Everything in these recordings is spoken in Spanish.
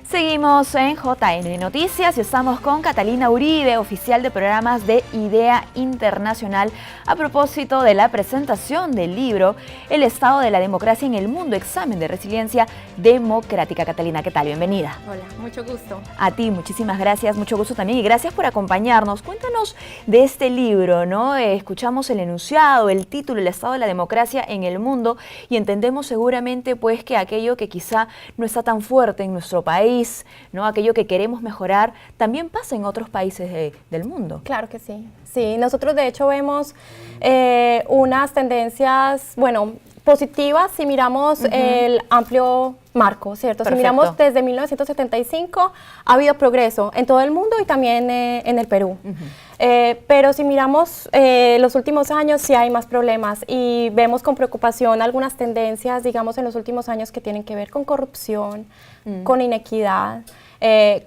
Seguimos en JN Noticias y estamos con Catalina Uribe, oficial de programas de IDEA Internacional, a propósito de la presentación del libro El Estado de la Democracia en el Mundo, examen de resiliencia democrática. Catalina, ¿qué tal? Bienvenida. Hola, mucho gusto. A ti, muchísimas gracias, mucho gusto también y gracias por acompañarnos. Cuéntanos de este libro, ¿no? Escuchamos el enunciado, el título, El Estado de la Democracia en el Mundo, y entendemos seguramente pues que aquello que quizá no está tan fuerte en nuestro país, ¿no? Aquello que queremos mejorar, también pasa en otros países del mundo. Claro que sí. Sí, nosotros de hecho vemos unas tendencias, bueno, positivas si miramos el amplio marco, ¿cierto? Perfecto. Si miramos desde 1975 ha habido progreso en todo el mundo y también en el Perú. Pero si miramos los últimos años sí hay más problemas y vemos con preocupación algunas tendencias, digamos, en los últimos años que tienen que ver con corrupción, con inequidad,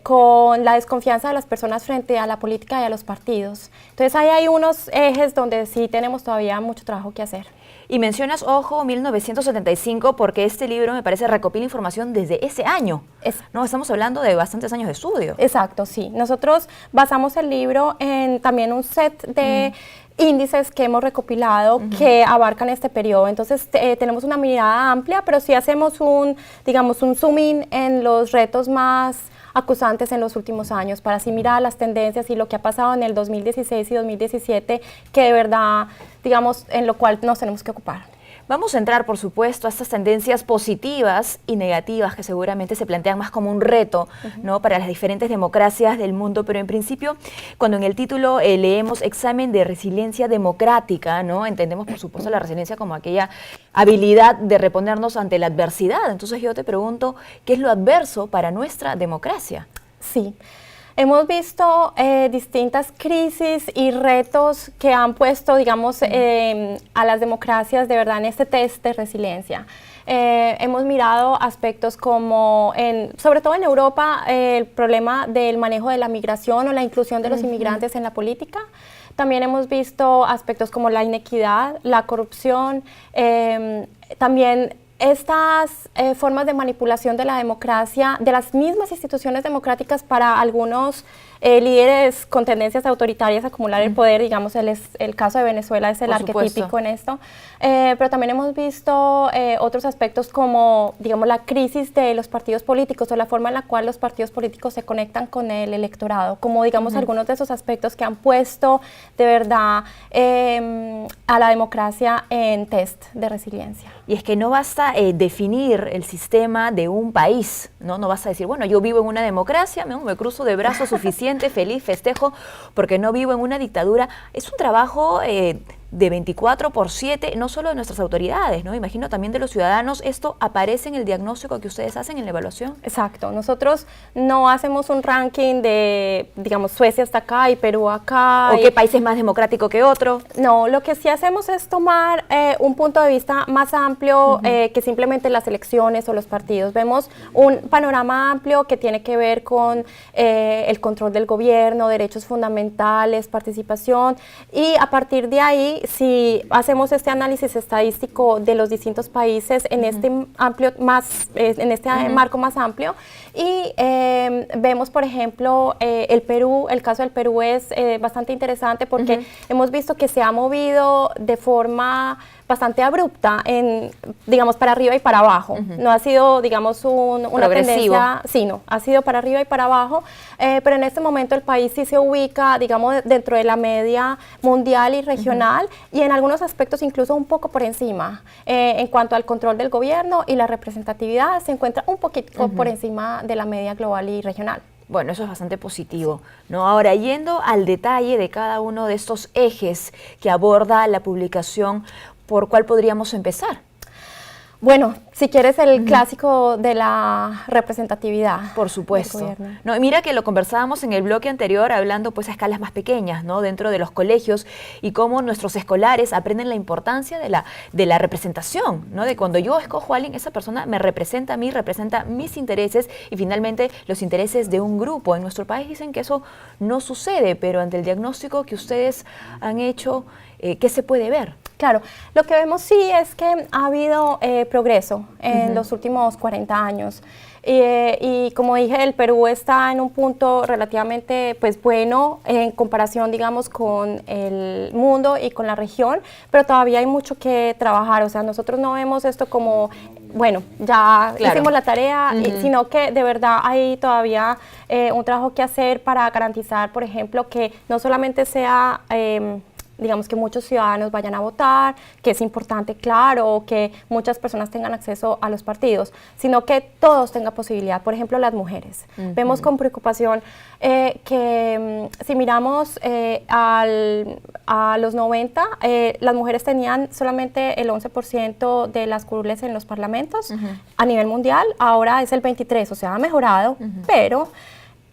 con la desconfianza de las personas frente a la política y a los partidos. Entonces ahí hay unos ejes donde sí tenemos todavía mucho trabajo que hacer. Y mencionas, ojo, 1975, porque este libro me parece recopila información desde ese año. No, estamos hablando de bastantes años de estudio. Exacto, sí. Nosotros basamos el libro en también un set de índices que hemos recopilado que abarcan este periodo. Entonces tenemos una mirada amplia, pero sí hacemos digamos, un zoom in en los retos más acusantes en los últimos años, para así mirar las tendencias y lo que ha pasado en el 2016 y 2017, que de verdad, digamos, en lo cual nos tenemos que ocupar. Vamos a entrar, por supuesto, a estas tendencias positivas y negativas que seguramente se plantean más como un reto, ¿no? Para las diferentes democracias del mundo, pero en principio, cuando en el título leemos examen de resiliencia democrática, ¿no? Entendemos, por supuesto, la resiliencia como aquella habilidad de reponernos ante la adversidad. Entonces yo te pregunto, ¿qué es lo adverso para nuestra democracia? Sí. Hemos visto distintas crisis y retos que han puesto, digamos, a las democracias de verdad en este test de resiliencia. Hemos mirado aspectos como, sobre todo en Europa, el problema del manejo de la migración o la inclusión de los inmigrantes en la política. También hemos visto aspectos como la inequidad, la corrupción, también estas formas de manipulación de la democracia, de las mismas instituciones democráticas para algunos líderes con tendencias autoritarias a acumular el poder, digamos, el caso de Venezuela es el arquetípico en esto, pero también hemos visto otros aspectos como, digamos, la crisis de los partidos políticos o la forma en la cual los partidos políticos se conectan con el electorado, como, digamos, algunos de esos aspectos que han puesto de verdad a la democracia en test de resiliencia. Y es que no basta definir el sistema de un país, ¿no? No basta decir, bueno, yo vivo en una democracia, me cruzo de brazos suficiente, feliz, festejo, porque no vivo en una dictadura. Es un trabajo de 24/7, no solo de nuestras autoridades, ¿no? Imagino también de los ciudadanos. ¿Esto aparece en el diagnóstico que ustedes hacen en la evaluación? Exacto. Nosotros no hacemos un ranking de, digamos, Suecia está acá y Perú acá. ¿O qué país es más democrático que otro? No, lo que sí hacemos es tomar un punto de vista más amplio que simplemente las elecciones o los partidos. Vemos un panorama amplio que tiene que ver con el control del gobierno, derechos fundamentales, participación, y a partir de ahí, si hacemos este análisis estadístico de los distintos países en este amplio marco más amplio, y vemos, por ejemplo, el caso del Perú es bastante interesante porque hemos visto que se ha movido de forma bastante abrupta, digamos, para arriba y para abajo. No ha sido, digamos, una tendencia, sí, no, ha sido para arriba y para abajo, pero en este momento el país sí se ubica, digamos, dentro de la media mundial y regional, y en algunos aspectos incluso un poco por encima. En cuanto al control del gobierno y la representatividad, se encuentra un poquito por encima de la media global y regional. Bueno, eso es bastante positivo, ¿no? Ahora, yendo al detalle de cada uno de estos ejes que aborda la publicación, ¿por cuál podríamos empezar? Bueno, si quieres el clásico de la representatividad. Por supuesto. No, mira que lo conversábamos en el bloque anterior hablando pues a escalas más pequeñas, ¿no? Dentro de los colegios, y cómo nuestros escolares aprenden la importancia de la representación, ¿no? De cuando yo escojo a alguien, esa persona me representa a mí, representa mis intereses y finalmente los intereses de un grupo. En nuestro país dicen que eso no sucede, pero ante el diagnóstico que ustedes han hecho, ¿qué se puede ver? Claro, lo que vemos sí es que ha habido progreso en los últimos 40 años. Y como dije, el Perú está en un punto relativamente pues bueno en comparación, digamos, con el mundo y con la región, pero todavía hay mucho que trabajar. O sea, nosotros no vemos esto como, bueno, ya hicimos la tarea, sino que de verdad hay todavía un trabajo que hacer para garantizar, por ejemplo, que no solamente sea digamos, que muchos ciudadanos vayan a votar, que es importante, claro, que muchas personas tengan acceso a los partidos, sino que todos tengan posibilidad, por ejemplo, las mujeres. Vemos con preocupación que si miramos a los 90, las mujeres tenían solamente el 11% de las curules en los parlamentos a nivel mundial, ahora es el 23%, o sea, ha mejorado, pero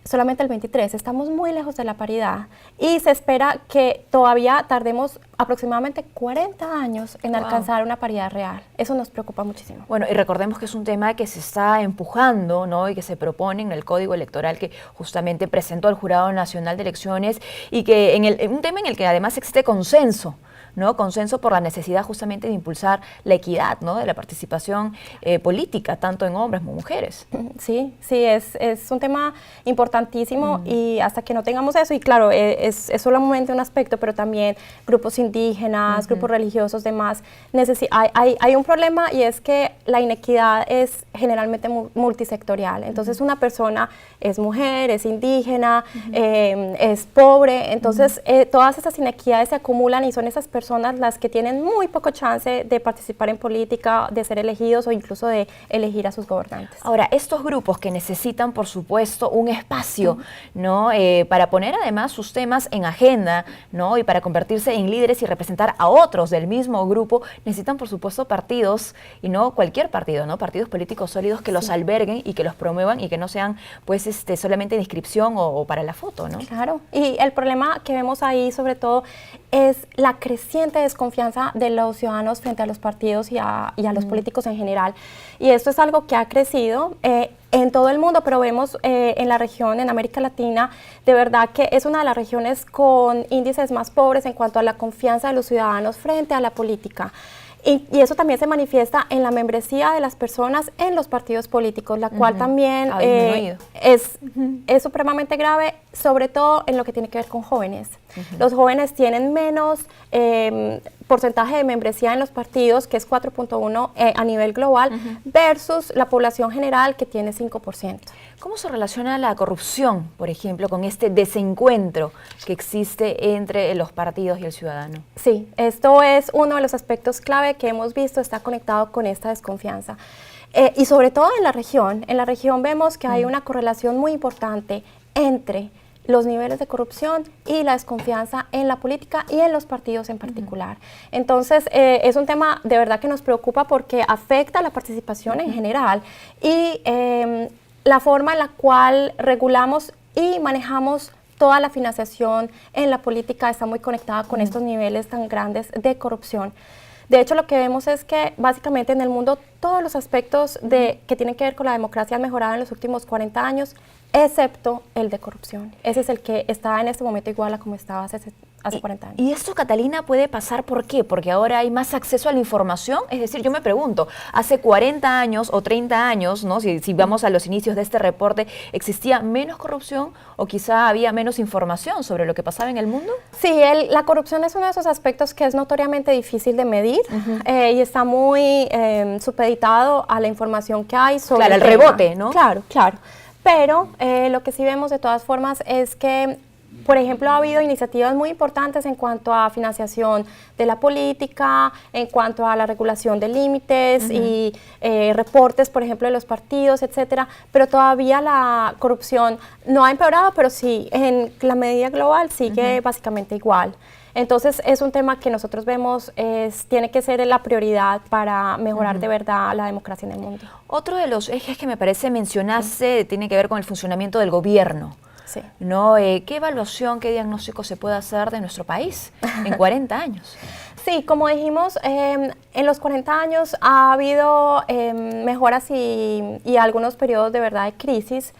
solamente el 23%, estamos muy lejos de la paridad y se espera que todavía tardemos aproximadamente 40 años en alcanzar una paridad real. Eso nos preocupa muchísimo. Bueno, y recordemos que es un tema que se está empujando, ¿no? Y que se propone en el Código Electoral que justamente presentó el Jurado Nacional de Elecciones y que un tema en el que además existe consenso, ¿no? Consenso por la necesidad justamente de impulsar la equidad, ¿no? De la participación política, tanto en hombres como mujeres. Sí, es un tema importantísimo y hasta que no tengamos eso, y claro, es solamente un aspecto, pero también grupos indígenas, grupos religiosos, demás, hay un problema y es que la inequidad es generalmente multisectorial. Entonces una persona es mujer, es indígena, es pobre, entonces todas esas inequidades se acumulan y son esas personas las que tienen muy poco chance de participar en política, de ser elegidos o incluso de elegir a sus gobernantes. Ahora, estos grupos que necesitan, por supuesto, un espacio, ¿no? Para poner además sus temas en agenda, ¿no? Y para convertirse en líderes y representar a otros del mismo grupo, necesitan, por supuesto, partidos, y no cualquier partido, ¿no? Partidos políticos sólidos que los alberguen y que los promuevan y que no sean, pues, solamente de inscripción o para la foto, ¿no? Claro, y el problema que vemos ahí, sobre todo, es la creciente desconfianza de los ciudadanos frente a los partidos y a los políticos en general. Y esto es algo que ha crecido en todo el mundo, pero vemos en la región, en América Latina, de verdad que es una de las regiones con índices más pobres en cuanto a la confianza de los ciudadanos frente a la política. Y eso también se manifiesta en la membresía de las personas en los partidos políticos, la cual también es supremamente grave, sobre todo en lo que tiene que ver con jóvenes. Los jóvenes tienen menos porcentaje de membresía en los partidos, que es 4.1 a nivel global, versus la población general, que tiene 5%. ¿Cómo se relaciona la corrupción, por ejemplo, con este desencuentro que existe entre los partidos y el ciudadano? Sí, esto es uno de los aspectos clave que hemos visto, está conectado con esta desconfianza. Y sobre todo en la región vemos que hay una correlación muy importante entre los niveles de corrupción y la desconfianza en la política y en los partidos en particular. Entonces, es un tema de verdad que nos preocupa porque afecta la participación en general y la forma en la cual regulamos y manejamos toda la financiación en la política está muy conectada con estos niveles tan grandes de corrupción. De hecho, lo que vemos es que básicamente en el mundo todos los aspectos que tienen que ver con la democracia han mejorado en los últimos 40 años, excepto el de corrupción. Ese es el que está en este momento igual a como estaba hace 40 años. ¿Y esto, Catalina, puede pasar por qué? Porque ahora hay más acceso a la información. Es decir, yo me pregunto, hace 40 años o 30 años, ¿no? Si vamos a los inicios de este reporte, ¿existía menos corrupción o quizá había menos información sobre lo que pasaba en el mundo? Sí, la corrupción es uno de esos aspectos que es notoriamente difícil de medir y está muy supeditado a la información que hay sobre el rebote, ¿no? Claro. Pero lo que sí vemos de todas formas es que, por ejemplo, ha habido iniciativas muy importantes en cuanto a financiación de la política, en cuanto a la regulación de límites y reportes, por ejemplo, de los partidos, etcétera, pero todavía la corrupción no ha empeorado, pero sí, en la medida global sigue básicamente igual. Entonces, es un tema que nosotros vemos tiene que ser la prioridad para mejorar de verdad la democracia en el mundo. Otro de los ejes que me parece mencionaste tiene que ver con el funcionamiento del gobierno. Sí. ¿No? ¿Qué evaluación, qué diagnóstico se puede hacer de nuestro país en 40 años? Sí, como dijimos, en los 40 años ha habido mejoras y algunos periodos de verdad de crisis.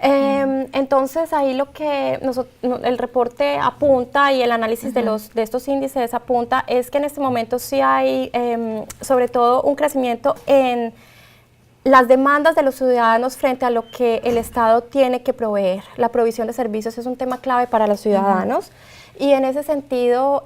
Entonces ahí lo que el reporte apunta y el análisis de estos índices apunta es que en este momento sí hay sobre todo un crecimiento en las demandas de los ciudadanos frente a lo que el Estado tiene que proveer. La provisión de servicios es un tema clave para los ciudadanos y en ese sentido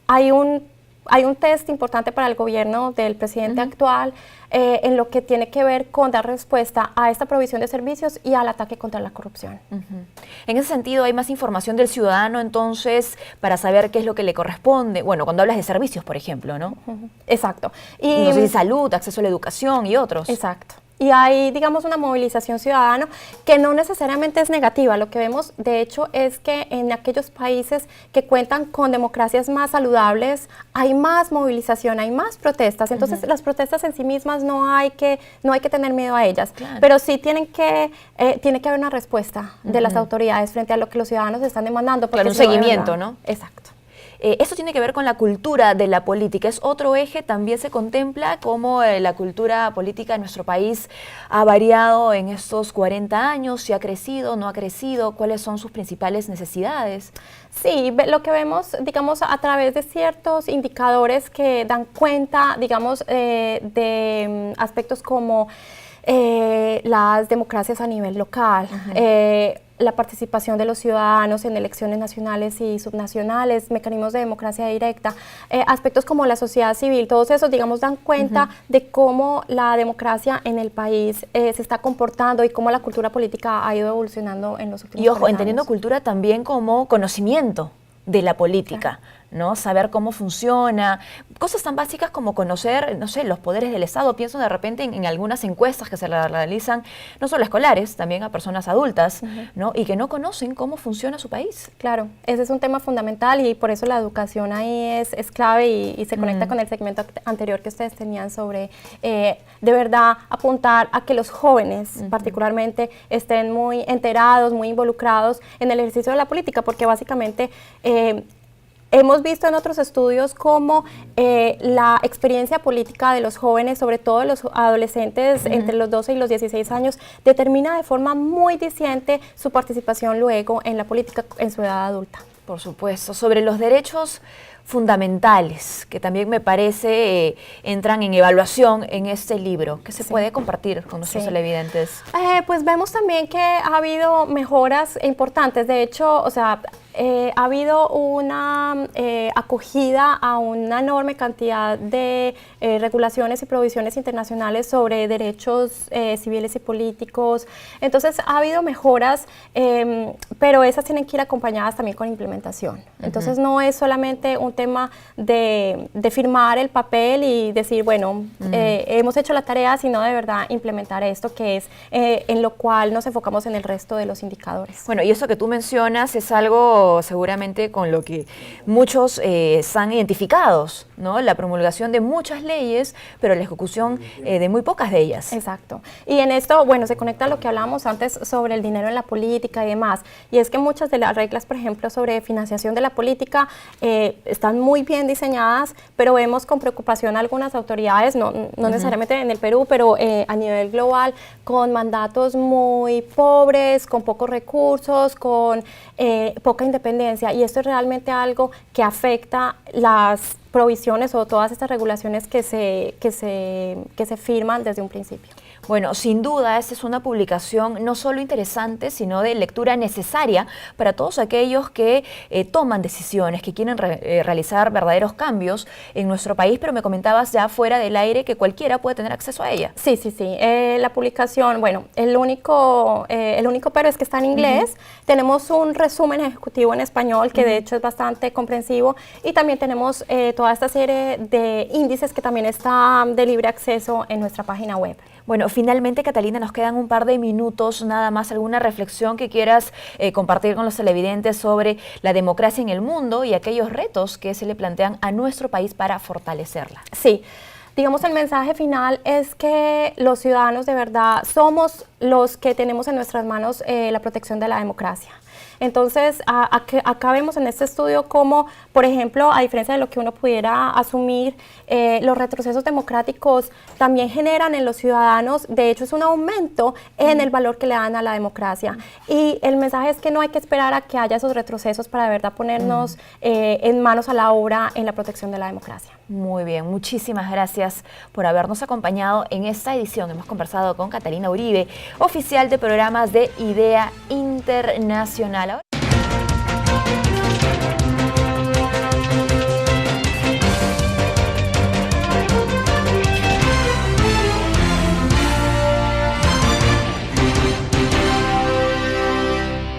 hay un test importante para el gobierno del presidente actual en lo que tiene que ver con dar respuesta a esta provisión de servicios y al ataque contra la corrupción. En ese sentido, ¿hay más información del ciudadano entonces para saber qué es lo que le corresponde? Bueno, cuando hablas de servicios, por ejemplo, ¿no? Exacto. Y no sé si salud, acceso a la educación y otros. Exacto. Y hay, digamos, una movilización ciudadana que no necesariamente es negativa. Lo que vemos, de hecho, es que en aquellos países que cuentan con democracias más saludables, hay más movilización, hay más protestas. Entonces, las protestas en sí mismas no hay que tener miedo a ellas. Claro. Pero sí tiene que haber una respuesta de las autoridades frente a lo que los ciudadanos están demandando. Claro, un seguimiento, ¿no? Exacto. Esto tiene que ver con la cultura de la política, es otro eje, también se contempla cómo la cultura política en nuestro país ha variado en estos 40 años, si ha crecido, no ha crecido, cuáles son sus principales necesidades. Sí, lo que vemos, digamos, a través de ciertos indicadores que dan cuenta, digamos, de aspectos como las democracias a nivel local, la participación de los ciudadanos en elecciones nacionales y subnacionales, mecanismos de democracia directa, aspectos como la sociedad civil, todos esos, digamos, dan cuenta de cómo la democracia en el país se está comportando y cómo la cultura política ha ido evolucionando en los últimos años. Y ojo, entendiendo cultura también como conocimiento de la política, ¿no? Saber cómo funciona, cosas tan básicas como conocer, no sé, los poderes del Estado. Pienso de repente en algunas encuestas que se realizan, no solo a escolares, también a personas adultas, ¿no? Y que no conocen cómo funciona su país. Claro, ese es un tema fundamental y por eso la educación ahí es clave y se conecta con el segmento anterior que ustedes tenían sobre, de verdad, apuntar a que los jóvenes, particularmente, estén muy enterados, muy involucrados en el ejercicio de la política, porque básicamente hemos visto en otros estudios cómo la experiencia política de los jóvenes, sobre todo los adolescentes entre los 12 y los 16 años, determina de forma muy diciente su participación luego en la política en su edad adulta. Por supuesto. Sobre los derechos fundamentales, que también me parece entran en evaluación en este libro, que se puede compartir con nuestros televidentes. Pues vemos también que ha habido mejoras importantes. De hecho, o sea, ha habido una acogida a una enorme cantidad de regulaciones y provisiones internacionales sobre derechos civiles y políticos. Entonces, ha habido mejoras, pero esas tienen que ir acompañadas también con implementación. Entonces, no es solamente un tema de firmar el papel y decir, bueno, hemos hecho la tarea, sino de verdad implementar esto, que es en lo cual nos enfocamos en el resto de los indicadores. Bueno, y eso que tú mencionas es algo seguramente con lo que muchos están identificados, ¿no? La promulgación de muchas leyes, pero la ejecución de muy pocas de ellas. Exacto. Y en esto, bueno, se conecta a lo que hablábamos antes sobre el dinero en la política y demás. Y es que muchas de las reglas, por ejemplo, sobre financiación de la política están muy bien diseñadas, pero vemos con preocupación algunas autoridades, no necesariamente en el Perú, pero a nivel global, con mandatos muy pobres, con pocos recursos, con poca independencia, y esto es realmente algo que afecta las provisiones o todas estas regulaciones que se firman desde un principio. Bueno, sin duda, esta es una publicación no solo interesante, sino de lectura necesaria para todos aquellos que toman decisiones, que quieren realizar verdaderos cambios en nuestro país, pero me comentabas ya fuera del aire que cualquiera puede tener acceso a ella. Sí. La publicación, bueno, el único pero es que está en inglés. Tenemos un resumen ejecutivo en español que de hecho es bastante comprensivo, y también tenemos toda esta serie de índices que también está de libre acceso en nuestra página web. Bueno, finalmente, Catalina, nos quedan un par de minutos, nada más, alguna reflexión que quieras compartir con los televidentes sobre la democracia en el mundo y aquellos retos que se le plantean a nuestro país para fortalecerla. Sí. Digamos, el mensaje final es que los ciudadanos de verdad somos los que tenemos en nuestras manos la protección de la democracia. Entonces, acá vemos en este estudio cómo, por ejemplo, a diferencia de lo que uno pudiera asumir, los retrocesos democráticos también generan en los ciudadanos, de hecho es un aumento en el valor que le dan a la democracia. Y el mensaje es que no hay que esperar a que haya esos retrocesos para de verdad ponernos en manos a la obra en la protección de la democracia. Muy bien, muchísimas gracias por habernos acompañado en esta edición. Hemos conversado con Catalina Uribe, oficial de programas de IDEA Internacional.